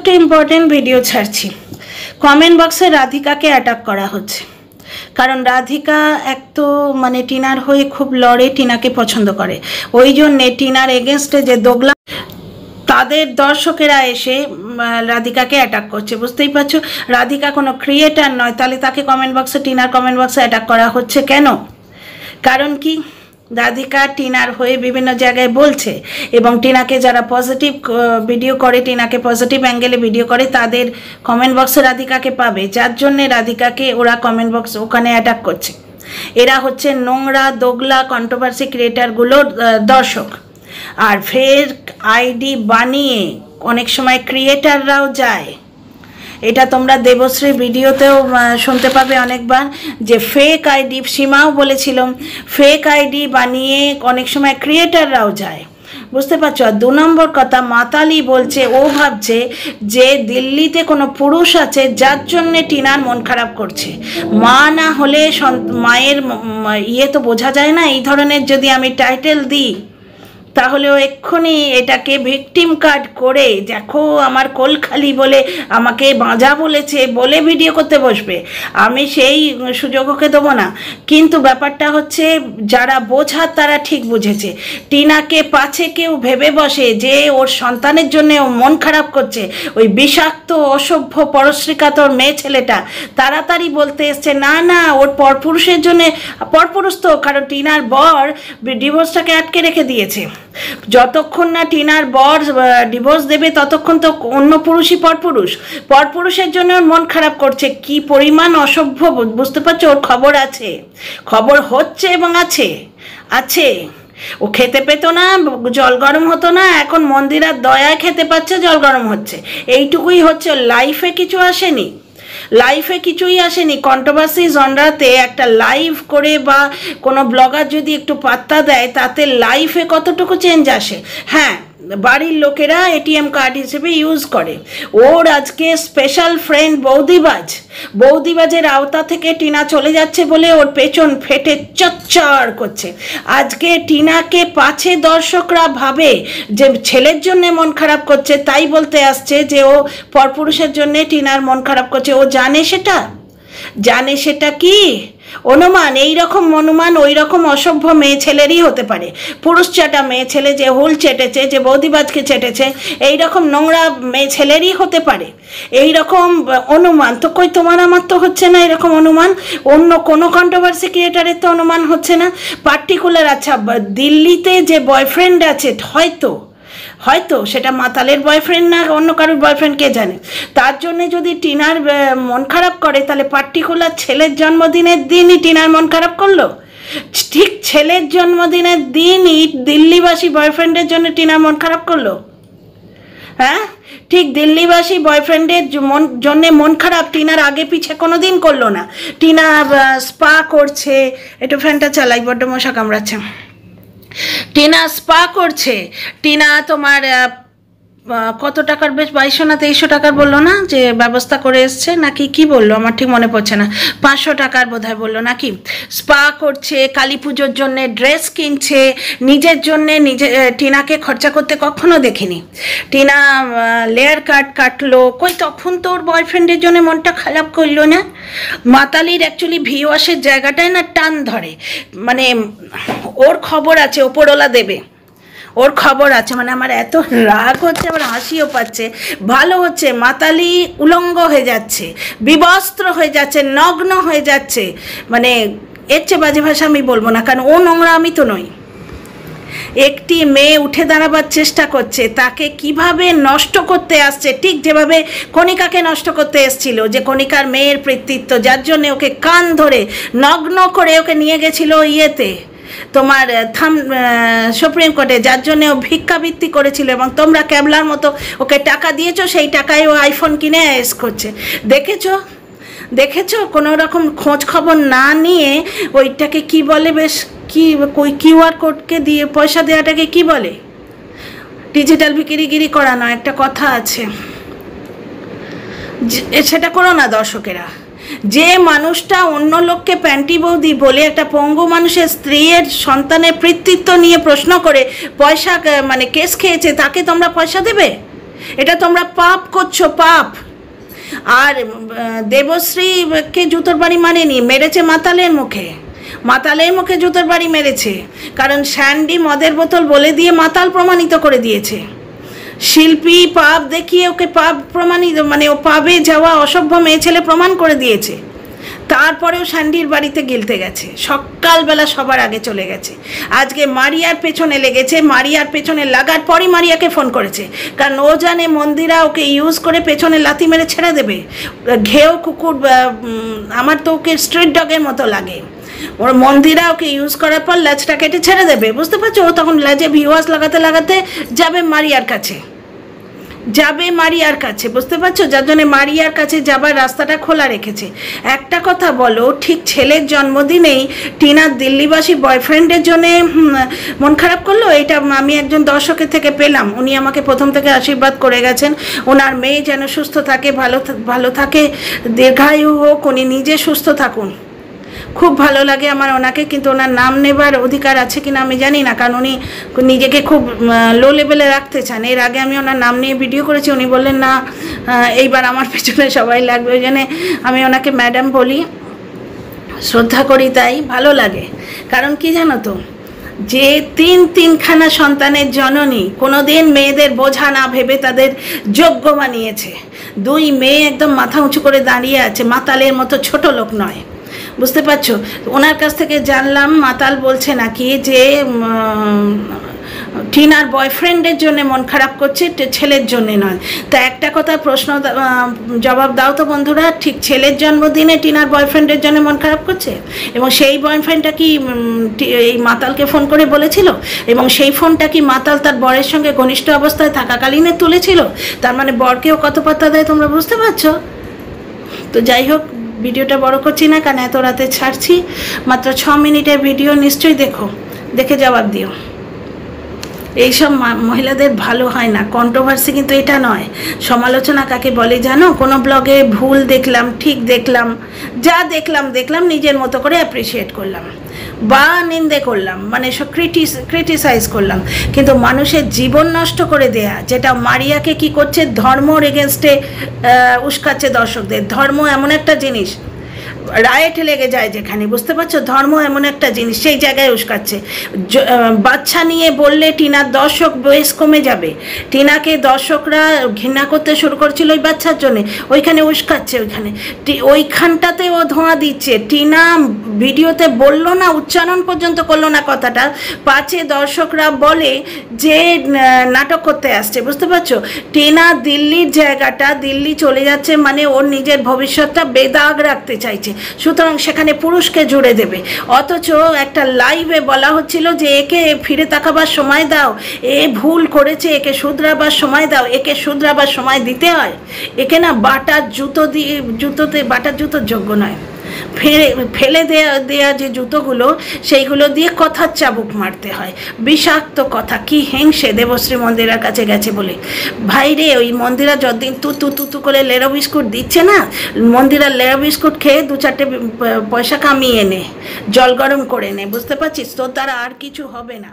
একটা important video ছাড়ছি। Comment বক্সে রাধিকাকে অ্যাটাক করা হচ্ছে, কারণ রাধিকা এক তো মানে টিনার হয়ে খুব লড়ে, টিনাকে পছন্দ করে, ওই জন্যে টিনার এগেনস্টে যে দোগলা তাদের দর্শকেরা এসে রাধিকাকে অ্যাটাক করছে। বুঝতেই পারছো, রাধিকা কোনো ক্রিয়েটার নয়, তাহলে তাকে কমেন্ট বক্সে, টিনার কমেন্ট বক্সে অ্যাটাক করা হচ্ছে কেন? কারণ কি, রাধিকা টিনার হয়ে বিভিন্ন জায়গায় বলছে এবং টিনাকে যারা পজিটিভ ভিডিও করে, টিনাকে পজিটিভ অ্যাঙ্গেলে ভিডিও করে, তাদের কমেন্ট বক্সে রাধিকাকে পাবে, যার জন্যে রাধিকাকে ওরা কমেন্ট বক্স ওখানে অ্যাটাক করছে। এরা হচ্ছে নোংরা দোগলা কন্ট্রোভার্সি ক্রিয়েটারগুলোর দর্শক। আর ফেক আইডি বানিয়ে অনেক সময় ক্রিয়েটাররাও যায়, এটা তোমরা দেবশ্রী ভিডিওতেও শুনতে পাবে অনেকবার, যে ফেক আইডি, সীমাও বলেছিল, ফেক আইডি বানিয়ে অনেক সময় ক্রিয়েটাররাও যায়। বুঝতে পারছো? আর 2 নম্বর কথা, মাতালি বলছে ও ভাবছে যে দিল্লিতে কোনো পুরুষ আছে যার জন্যে টিনার মন খারাপ করছে। মা না হলে মায়ের ইয়ে তো বোঝা যায় না। এই ধরনের যদি আমি টাইটেল দিই তাহলেও এক্ষুনি এটাকে ভিকটিম কার্ড করে, দেখো আমার কোল খালি বলে আমাকে বাঁজা বলেছে বলে ভিডিও করতে বসবে। আমি সেই সুযোগ ওকে দেবো না। কিন্তু ব্যাপারটা হচ্ছে, যারা বোঝার তারা ঠিক বুঝেছে। টিনাকে পাছে কেউ ভেবে বসে যে ওর সন্তানের জন্য ও মন খারাপ করছে, ওই বিষাক্ত অসভ্য পরশ্রীকাতর মেয়ে ছেলেটা তাড়াতাড়ি বলতে এসছে না না ওর পরপুরুষের জন্যে, পরপুরুষ তো, কারণ টিনার বর ডিভোর্সটাকে আটকে রেখে দিয়েছে। যতক্ষণ না টিনার বর ডিভোর্স দেবে ততক্ষণ তো অন্য পুরুষই পরপুরুষ, পরপুরুষের জন্য ওর মন খারাপ করছে। কি পরিমাণ অসভ্য, বুঝতে পারছো? ওর খবর আছে, খবর হচ্ছে এবং আছে আছে। ও খেতে পেতো না, জল গরম হতো না, এখন মন্দিরার দয়ায় খেতে পাচ্ছে, জল গরম হচ্ছে, এইটুকুই হচ্ছে। লাইফে কিছু আসেনি, লাইফে কিছুই আসেনি। কন্ট্রোভার্সি জনরাতে একটা লাইভ করে বা কোনো ব্লগার যদি একটু পাত্তা দেয়, তাতে লাইফে কতটুকু চেঞ্জ আসে। হ্যাঁ, বাড়ির লোকেরা এটিএম কার্ড হিসেবে ইউজ করে। ওর আজকে স্পেশাল ফ্রেন্ড বৌদিবাজের আওতা থেকে টিনা চলে যাচ্ছে বলে ওর পেছন ফেটে চচ্চর করছে। আজকে টিনাকে পাছে দর্শকরা ভাবে যে ছেলের জন্যে মন খারাপ করছে, তাই বলতে আসছে যে ও পরপুরুষের জন্যে টিনার মন খারাপ করছে। ও জানে সেটা কি অনুমান। এইরকম অনুমান ওই রকম অসভ্য মেয়ে ছেলেরই হতে পারে। পুরুষ চাটা মেয়ে ছেলে যে হুল চেটেছে, যে বৌদিবাজকে চেটেছে, এইরকম নোংরা মেয়ে ছেলেরই হতে পারে। এইরকম অনুমান তো কই তোমার আমার তো হচ্ছে না এরকম অনুমান, অন্য কোনো কন্ট্রোভার্সি ক্রিয়েটারের তো অনুমান হচ্ছে না। পার্টিকুলার, আচ্ছা দিল্লিতে যে বয়ফ্রেন্ড আছে, হয়তো সেটা মাতালের বয়ফ্রেন্ড না অন্য কারোর বয়ফ্রেন্ড কে জানে, তার জন্যে যদি টিনার মন খারাপ করে, তাহলে পার্টিকুলার ছেলের জন্মদিনের দিনই টিনার মন খারাপ করলো? ঠিক ছেলের জন্মদিনের দিনই দিল্লিবাসী বয়ফ্রেন্ডের জন্য টিনার মন খারাপ করলো? হ্যাঁ, ঠিক দিল্লিবাসী বয়ফ্রেন্ডের জন্যে মন খারাপ টিনার আগে পিছে কোনো দিন করলো না। টিনা স্পা করছে, একটু ফ্যানটা চালাই, বড্ড মশা কামড়াচ্ছে। টিনা স্পা করছে, টিনা তোমার কত টাকার, বেশ 2200 না 2300 টাকার বললো না, যে ব্যবস্থা করে এসছে নাকি কি বললো, আমার ঠিক মনে পড়ছে না, 500 টাকার বোধহয় বললো নাকি। স্পা করছে, কালী পুজোর জন্যে ড্রেস কিনছে, নিজের জন্যে টিনাকে খরচা করতে কখনো দেখিনি। টিনা লেয়ার কাটলো, কই তখন তো ওর বয়ফ্রেন্ডের জন্য মনটা খারাপ করলো না? মাতালির অ্যাকচুয়ালি ভিউয়ার্সের জায়গাটায় না টান ধরে, মানে ওর খবর আছে, ওপরওয়ালা দেবে, ওর খবর আছে। মানে আমার এত রাগ হচ্ছে, আবার হাসিও পাচ্ছে। ভালো হচ্ছে, মাতালি উলঙ্গ হয়ে যাচ্ছে, বিবস্ত্র হয়ে যাচ্ছে, নগ্ন হয়ে যাচ্ছে, মানে এর চেয়ে বাজে ভাষা আমি বলবো না, কারণ ও নোংরা, আমি তো নই। একটি মেয়ে উঠে দাঁড়াবার চেষ্টা করছে, তাকে কিভাবে নষ্ট করতে আসছে, ঠিক যেভাবে কণিকাকে নষ্ট করতে এসছিল, যে কণিকার মেয়ের কৃতিত্ব, যার জন্য ওকে কান ধরে নগ্ন করে ওকে নিয়ে গেছিল ইয়েতে তোমার সুপ্রিম কোর্টে, যার জন্য ও ভিক্ষাবৃত্তি করেছিল এবং তোমরা ক্যাবলার মতো ওকে টাকা দিয়েছো, সেই টাকায় ও আইফোন কিনে এস করছে। দেখেছো কোনো রকম খোঁজ খবর না নিয়ে ওইটাকে কি বলে, বেশ কি কিউআর কোডকে দিয়ে পয়সা দেওয়াটাকে কি বলে? ডিজিটাল বিক্রিগিরি করা নয়, একটা কথা আছে, সেটা করো না দর্শকেরা। যে মানুষটা অন্য লোককে প্যান্টি বৌদি বলে, একটা পঙ্গু মানুষের স্ত্রীর সন্তানের কৃতিত্ব নিয়ে প্রশ্ন করে পয়সা মানে কেস খেয়েছে, তাকে তোমরা পয়সা দেবে? এটা তোমরা পাপ করছো, পাপ। আর দেবশ্রীকে জুতোর বাড়ি মানেনি, মেরেছে মাতালের মুখে, মাতালের মুখে জুতোর বাড়ি মেরেছে, কারণ স্যান্ডি মদের বোতল বলে দিয়ে মাতাল প্রমাণিত করে দিয়েছে। শিল্পী পাপ দেখিয়ে ওকে পাপ প্রমাণিত, মানে ও পাবে যাওয়া অসভ্য মেয়ে ছেলে প্রমাণ করে দিয়েছে। তারপরেও স্যান্ডির বাড়িতে গিলতে গেছে, সকালবেলা সবার আগে চলে গেছে। আজকে মারিয়ার পেছনে লেগেছে, মারিয়ার পেছনে লাগার পরই মারিয়াকে ফোন করেছে, কারণ ও জানে মন্দিরা ওকে ইউজ করে পেছনে লাথি মেরে ছেড়ে দেবে। ঘেউ কুকুর, আমার তো ওকে স্ট্রিট ডগের মতো লাগে। ওর মন্দিরা ওকে ইউজ করার পর ল্যাজটা কেটে ছেড়ে দেবে, বুঝতে পারছো? ও তখন ল্যাজে ভিউয়ার্স লাগাতে লাগাতে যাবে মারিয়ার কাছে, যাবে মারিয়ার কাছে, বুঝতে পারছো? যার জন্য মারিয়ার কাছে যাবার রাস্তাটা খোলা রেখেছে। একটা কথা বলো, ঠিক ছেলের জন্মদিনেই টিনার দিল্লিবাসী বয়ফ্রেন্ডের জন্যে মন খারাপ করলো। এটা আমি একজন দর্শকের থেকে পেলাম, উনি আমাকে প্রথম থেকে আশীর্বাদ করে গেছেন ওনার মেয়ে যেন সুস্থ থাকে, ভালো থাকে, দীর্ঘায়ু হোক, উনি নিজে সুস্থ থাকুন। খুব ভালো লাগে আমার ওনাকে, কিন্তু ওনার নাম নেবার অধিকার আছে কিনা আমি জানি না, কারণ উনি নিজেকে খুব লো লেভেলে রাখতে চান। এর আগে আমি ওনার নাম নিয়ে ভিডিও করেছি, উনি বললেন না এইবার আমার পেছনে সবাই লাগবে, ওই জন্যে আমি ওনাকে ম্যাডাম বলি, শ্রদ্ধা করি, তাই ভালো লাগে। কারণ কি জানো তো, যে তিনখানা সন্তানের জননী কোনোদিন মেয়েদের বোঝা না ভেবে তাদের যোগ্য বানিয়েছে। 2 মেয়ে একদম মাথা উঁচু করে দাঁড়িয়ে আছে, মাতালের মতো ছোট লোক নয়, বুঝতে পারছো? ওনার কাছ থেকে জানলাম মাতাল বলছে নাকি যে টিনার বয়ফ্রেন্ডের জন্য মন খারাপ করছে, ছেলের জন্যে নয়। তা একটা কথা প্রশ্ন জবাব দাও তো বন্ধুরা, ঠিক ছেলের জন্মদিনে টিনার বয়ফ্রেন্ডের জন্য মন খারাপ করছে? এবং সেই বয়ফ্রেন্ডটা কি এই মাতালকে ফোন করে বলেছিল? এবং সেই ফোনটা কি মাতাল তার বরের সঙ্গে ঘনিষ্ঠ অবস্থায় থাকাকালীনে তুলেছিল? তার মানে বরকেও কত পাত্তা দেয়, তোমরা বুঝতে পারছো? তো যাই হোক, ভিডিওটা বড় করছি না, কারণ এত রাতে ছাড়ছি, মাত্র 6 মিনিটের ভিডিও, নিশ্চয়ই দেখে জবাব দিও। এইসব মহিলাদের ভালো হয় না। কন্ট্রোভার্সি কিন্তু এটা নয়। সমালোচনা কাকে বলে জানো? কোনো ব্লগে ভুল দেখলাম, ঠিক দেখলাম, যা দেখলাম নিজের মতো করে অ্যাপ্রিসিয়েট করলাম বা নিন্দে করলাম, মানে সব ক্রিটিসাইজ করলাম। কিন্তু মানুষের জীবন নষ্ট করে দেয়া, যেটা মারিয়াকে কি করছে, ধর্মর এগেনস্টে উস্কাচ্ছে দর্শকদের। ধর্ম এমন একটা জিনিস, রায়েট লেগে যায় যেখানে, বুঝতে পারছো? ধর্ম এমন একটা জিনিস, সেই জায়গায় উস্কাচ্ছে। বাচ্চা নিয়ে বললে টিনার দর্শক বেশ কমে যাবে। টিনাকে দর্শকরা ঘৃণা করতে শুরু করছিল ওই বাচ্চার জন্যে, ওইখানে উস্কাচ্ছে, ওইখানটাতে ও ধোঁয়া দিচ্ছে। টিনা ভিডিওতে বললো না, উচ্চারণ পর্যন্ত করলো না কথাটা, পাছে দর্শকরা বলে যে নাটক করতে আসছে, বুঝতে পারছো? টিনা দিল্লির জায়গাটা, দিল্লি চলে যাচ্ছে মানে ওর নিজের ভবিষ্যৎটা বেদাগ রাখতে চাইছে, সুতরাং সেখানে পুরুষকে জুড়ে দেবে। অথচ একটা লাইভে বলা হচ্ছিল যে একে ফিরে তাকাবার সময় দাও, এ ভুল করেছে, একে শুধরাবার সময় দাও। একে শুধরাবার সময় দিতে হয়? একে না বাটার জুতোর যোগ্য নয়। ফেলে দেয়া যে জুতোগুলো, সেইগুলো দিয়ে কথার চাবুক মারতে হয়, বিষাক্ত কথা। কি হিংসে দেবশ্রী মন্দিরার কাছে গেছে বলে। ভাইরে, ওই মন্দিরা যতদিন তু করে লেরো বিস্কুট দিচ্ছে না, মন্দিরার লেরো বিস্কুট খেয়ে 2-4টে পয়সা কামিয়ে নে, জল গরম করে নে, বুঝতে পারছিস? তোর দ্বারা আর কিছু হবে না।